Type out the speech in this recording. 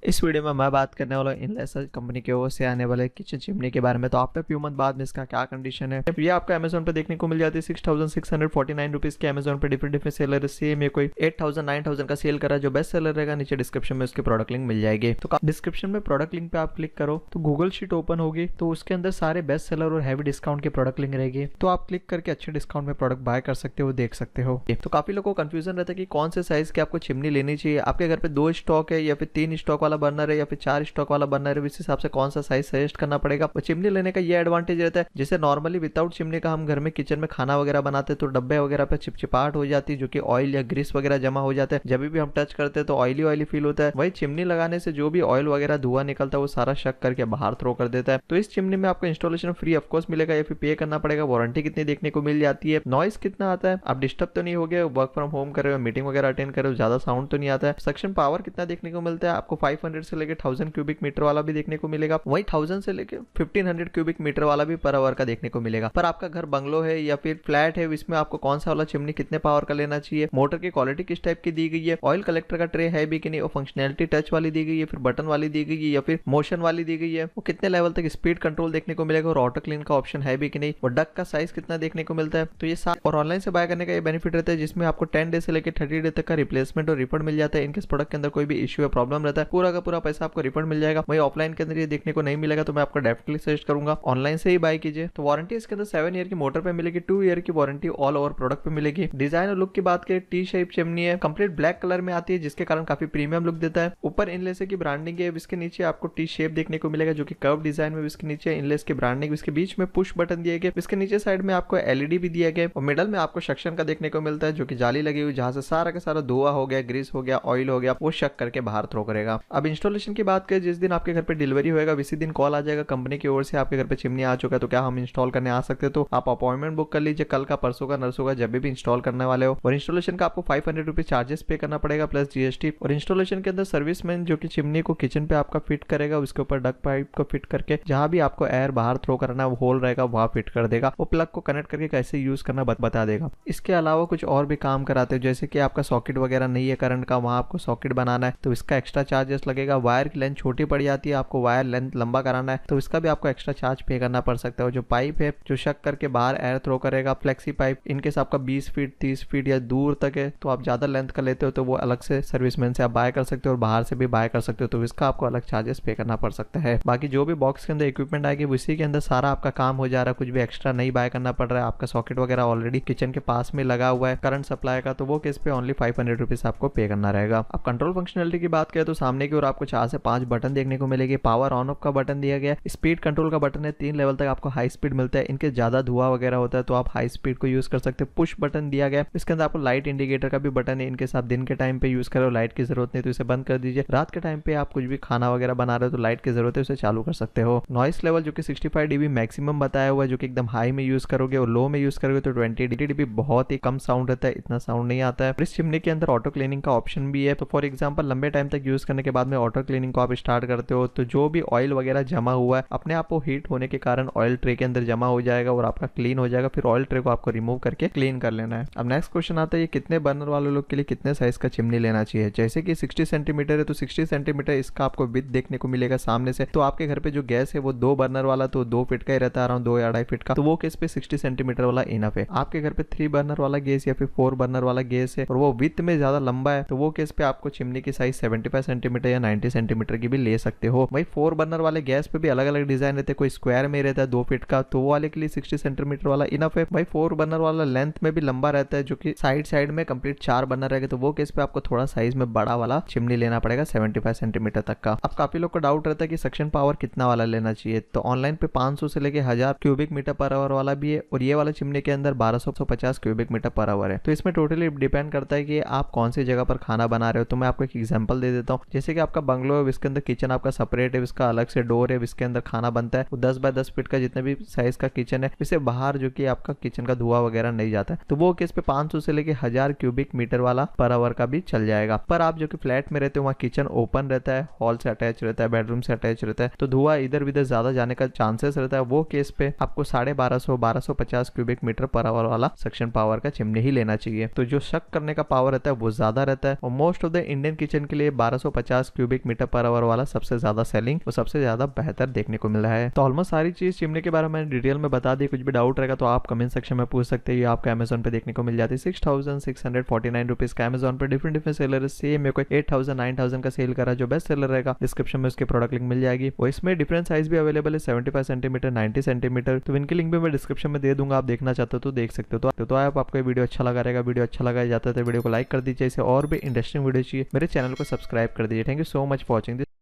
इस वीडियो में मैं बात करने वाला हूँ इनलेस कंपनी की ओर से आने वाले किचन चिमनी के बारे में। तो आफ्टर फ्यू मंथ बाद में इसका क्या कंडीशन है, ये आपको अमेजोन पे देखने को मिल जाती है 6649 रुपीज के अमेजोन पे डिफरेंट सेलर सेम है, कोई 8000 9000 का सेल करा। जो बेस्ट सेलर रहेगा नीचे डिस्क्रिप्शन में उसकी प्रोडक्ट लिंक मिल जाएगी। तो डिस्क्रिप्शन में प्रोडक्ट लिंक पे आप क्लिक करो तो गूगल शीट ओपन होगी, तो उसके अंदर सारे बेस्ट सेलर और हैवी डिस्काउंट की प्रोडक्ट लिंक रहेगी। तो आप क्लिक करके अच्छे डिस्काउंट में प्रोडक्ट बाय कर सकते हो, देख सकते हो। तो काफी लोगों को कंफ्यूजन रहता है कि कौन से साइज की आपको चिमनी लेनी चाहिए। आपके घर पे 2 स्टॉक है या फिर 3 स्टॉक वाला बर्नर है या फिर 4 स्टॉक वाला बर्नर है, इस हिसाब से कौन सा साइज सजेस्ट करना पड़ेगा। और चिमनी लेने का ये एडवांटेज रहता है, जैसे नॉर्मली विदाउट चिमनी का हम घर में किचन में खाना वगैरह बनाते हैं तो डब्बे वगैरह पे चिपचिपाहट हो जाती है, जो कि ऑयल या ग्रीस वगैरह जमा हो जाता है। जब भी हम टच करते हैं तो ऑयली ऑयली फील होता है। वही चिमनी लगाने से जो भी ऑयल वगैरह धुआं निकलता है वो सारा शक करके बाहर थ्रो कर देता है। तो इस चिमनी में आपको इंस्टॉलेशन फ्री ऑफ कोर्स मिलेगा या फिर पे करना पड़ेगा। वारंटी कितनी देखने को मिल जाती है, नॉइस कितना आता है, आप डिस्टर्ब तो नहीं हो गए, वर्क फ्रॉम होम कर रहे हो, मीटिंग वगैरह अटेंड कर रहे हो, ज्यादा साउंड तो नहीं आता है। सक्शन पावर कितना देखने को मिलता है आपको 500 से लेकर 1000 क्यूबिक मीटर वाला भी देखने को मिलेगा। वही 1000 से लेकर 1500 क्यूबिक मीटर वाला भी पर आवर का देखने को मिलेगा। पर आपका घर बंगलो है या फिर फ्लैट है, इसमें आपको कौन सा वाला चिमनी कितने पावर का लेना चाहिए, मोटर की क्वालिटी किस टाइप की दी गई है, ऑयल कलेक्टर का ट्रे है भी कि नहीं, और फंक्शनैलिटी टच वाली दी गई है, फिर बटन वाली दी गई है या फिर मोशन वाली दी गई है, वो कितने लेवल तक स्पीड कंट्रोल देखने को मिलेगा, और ऑटो क्लीन का ऑप्शन है भी कि नहीं, और डक का साइज कितना देखने को मिलता है। तो ये और ऑनलाइन से बाय करने का ये बेनिफिट रहता है, जिसमें आपको 10 डे से लेकर 30 डे तक का रिप्लेसमेंट और रिफंड मिल जाता है। इनके प्रोडक्ट के अंदर कोई भी इश्यू या प्रॉब्लम रहता है, पूरा का पूरा पैसा आपको रिफंड मिल जाएगा। वही ऑफलाइन के अंदर ये देखने को नहीं मिलेगा, तो मैं आपको डेफिनेटली सजेस्ट करूंगा ऑनलाइन से ही बाय कीजिए। तो वारंटी इसके अंदर 7 ईयर की मोटर पे मिलेगी, 2 ईयर की वारंटी ऑल ओवर प्रोडक्ट पे मिलेगी। डिजाइन और लुक की बात करें, टी शेप चिमनी है, कंप्लीट ब्लैक कलर में आती है, जिसके कारण काफी प्रीमियम लुक देता है। ऊपर इनलेस की ब्रांडिंग है, इसके नीचे आपको टी शेप देखने को मिलेगा जो कि कर्व डिजाइन में, इसके नीचे इनलेस की ब्रांडिंग, इसके बीच में पुश बटन दिए गए, इसके नीचे साइड में आपको एलईडी भी दिया गया, और मिडल में आपको सक्शन का देखने को मिलता है जो कि जाली लगी हुई, जहां से सारा का सारा धुआं हो गया, ग्रीस हो गया, ऑयल हो गया, वो शक करके बाहर थ्रो करेगा। अब इंस्टॉलेशन की बात करें, जिस दिन आपके घर पे डिलीवरी होगा इसी दिन कॉल आ जाएगा कंपनी की ओर से, आपके घर पे चिमनी आ चुका है तो क्या हम इंस्टॉल करने आ सकते हैं। तो आप अपॉइंटमेंट बुक कर लीजिए, कल का, परसों का, नरसों का, जब भी इंस्टॉल करने वाले हो। और इंस्टॉलेशन का आपको 500 रुपीज चार्जेस पे करना पड़ेगा प्लस जीएसटी। और इंस्टॉलेशन के अंदर सर्विसमैन जो कि चिमनी को किचन पे आपका फिट करेगा, उसके ऊपर डक पाइप को फिट करके जहां भी आपको एयर बाहर थ्रो करना वो होल रहेगा वहां फिट कर देगा। वो प्लग को कनेक्ट करके कैसे यूज करना बता देगा। इसके अलावा कुछ और भी काम कराते हो, जैसे कि आपका सॉकेट वगैरह नहीं है करंट का, वहां आपको सॉकेट बनाना है तो इसका एक्स्ट्रा चार्जेस लगेगा। वायर की लेंथ छोटी पड़ जाती है, आपको वायर लेंथ लंबा कराना है तो इसका भी आपको एक्स्ट्रा चार्ज पे करना पड़ सकता है। जो पाइप है जो शक करके बाहर एयर थ्रो करेगा, फ्लेक्सी पाइप, इनकेस आपका 20 फीट 30 फीट या दूर तक है तो आप ज्यादा लेंथ का लेते हो तो वो अलग से सर्विसमैन से आप बाय कर सकते हो और बाहर से भी बाय कर सकते हो, तो इसका आपको अलग चार्जेस पे करना पड़ सकता है। बाकी जो भी बॉक्स के अंदर इक्विपमेंट आएगी उसी के अंदर सारा आपका काम हो जा रहा है, कुछ भी एक्स्ट्रा नहीं बाय करना पड़ रहा है। आपका सॉकेट वगैरह ऑलरेडी किचन के पास में लगा हुआ है करंट सप्लाई का, तो वो केस पे ओनली 500 रुपीज आपको पे करना रहेगा। अब कंट्रोल फंक्शनलिटी की बात करें तो सामने की ओर आपको 4 से 5 बटन देखने को मिलेगी। पावर ऑन ऑफ का बटन दिया गया, स्पीड कंट्रोल का बटन है, 3 लेवल तक आपको हाई स्पीड मिलता है। इनके ज्यादा धुआं वगैरह होता है तो आप हाई स्पीड को यूज कर सकते हो। पुश बटन दिया गया, इसके अंदर आपको लाइट इंडिकेटर का भी बटन है, इनके साथ दिन के टाइम पे यूज करो, लाइट की जरूरत नहीं तो इसे बंद कर दीजिए। रात के टाइम पे आप कुछ भी खाना वगैरह बना रहे हो तो लाइट की जरूरत है, उसे चालू कर सकते हो। नॉइस लेवल जो कि 65 dB मैक्सिमम बताया हुआ है, जो कि एकदम हाई में यूज करोगे और लो में यूज करोगे तो 20 dB बहुत ही कम साउंड रहता है, इतना साउंड नहीं आता है। इस चिमनी के अंदर ऑटो क्लीनिंग का ऑप्शन भी है, तो फॉर एग्जांपल लंबे टाइम तक यूज करने के बाद में ऑटो क्लीनिंग को आप स्टार्ट करते हो तो जो भी ऑयल वगैरह जमा हुआ है अपने आप वो हीट होने के कारण ऑयल ट्रे के अंदर जमा हो जाएगा और आपका क्लीन हो जाएगा। फिर ऑयल ट्रे को आपको रिमूव करके क्लीन कर लेना है। अब नेक्स्ट क्वेश्चन आता है, ये कितने बर्नर वाले लोग के लिए कितने साइज का चिमनी लेना चाहिए। जैसे कि 60 सेंटीमीटर है तो 60 सेंटीमीटर इसका आपको विड्थ देखने को मिलेगा सामने से। तो आपके घर पे जो गैस है वो 2 बर्नर वाला तो 2 फीट का ही रहता है, अराउंड 2 या 2.5 फीट का, तो वो केस पे 60 सेंटीमीटर वाला इनफ है। आपके घर पे 3 बर्नर वाला गैस या फिर 4 बर्नर वाला गैस है और वो विड्थ में ज्यादा लंबा है तो वो केस पे आपको चिमनी की साइज 75 सेंटीमीटर या 90 सेंटीमीटर की भी ले सकते हो। वही 4 बर्नर वाले गैस पे भी अलग अलग डिजाइन रहते हैं, कोई स्क्वायर में रहता है 2 फीट का तो वो वाले के लिए 60 सेंटीमीटर वाला इनफ है। भाई 4 बर्नर वाला लेंथ में भी लंबा रहता है, जो कि साइड में कंप्लीट 4 बर्नर रहेगा, तो वो केस पे आपको थोड़ा साइज में बड़ा वाला चिमनी लेना पड़ेगा 75 सेंटीमीटर तक का। अब काफी लोग को डाउट रहता है कि सक्शन पावर कितना वाला लेना चाहिए, तो ऑनलाइन पे 500 से लेके 1000 क्यूबिक मीटर पर आवर वाला भी है और ये वाला चिमनी के अंदर 1250 क्यूबिक मीटर पर आवर है। तो इसमें टोटली डिपेंड करता है कि आप कौन सी जगह पर खाना बना रहे हो। तो मैं आपको एक एग्जांपल दे देता हूँ, जैसे कि आपका बंगलो है, इसके अंदर किचन आपका सेपरेट है, इसका अलग से डोर है, इसके अंदर खाना बनता है, 10 बाय 10 फीट का जितने भी साइज का किचन है, इससे बाहर जो कि आपका किचन का धुआं वगैरह नहीं जाता है, तो वो केस पे 500 से लेके 1000 क्यूबिक मीटर वाला पर आवर का भी चल जाएगा। पर आप जो कि फ्लैट में रहते हो वहाँ किचन ओपन रहता है, हॉल से अटैच रहता है, बेडरूम से अटैच रहता है, तो धुआं इधर उधर ज्यादा जाने का चांसेस रहता है। वो केस पे आपको 1250 क्यूबिक मीटर पर आवर वाला सक्शन पावर का चिमनी ही लेना चाहिए। तो जो शक करने का पावर रहता है वो ज्यादा रहता है और most of the Indian kitchen के लिए 1250 क्यूबिक मीटर पर आवर वाला सबसे ज्यादा सेलिंग और सबसे ज्यादा बेहतर देखने को मिल रहा है। तो ऑलमोस्ट सारी चीज चिमनी के बारे में मैंने डिटेल में बता दी। कुछ भी डाउट रहेगा तो आप कमेंट सेक्शन में पूछ सकते हैं। ये आपको अमेजोन पे देखने को मिल जाती है 6,649 रुपीज का अमेजोन पे। डिफरेंट डिफरेंट सेलर सेम मेरे को 8,000 9,000 का सेल करा। जो बेस्ट सेलर रहेगा डिस्क्रिप्शन में उसके प्रोडक्ट लिंक मिल जाएगी। और इसमें डिफरेंट साइज भी अवेलेबल है 75 सेंटीमीटर 90 सेंटीमीटर। तो इनकी लिंक भी मैं डिस्क्रिप्शन में दे दूंगा, आप देखना चाहते हो तो देख सकते हो। तो आपको वीडियो अच्छा लगा रहेगा, वीडियो अच्छा लगा जाता है तो वीडियो को लाइक कर दीजिए। इसे और भी इंटरेस्टिंग वीडियो चाहिए मेरे चैनल को सब्सक्राइब कर दीजिए। Thank you so much for watching this.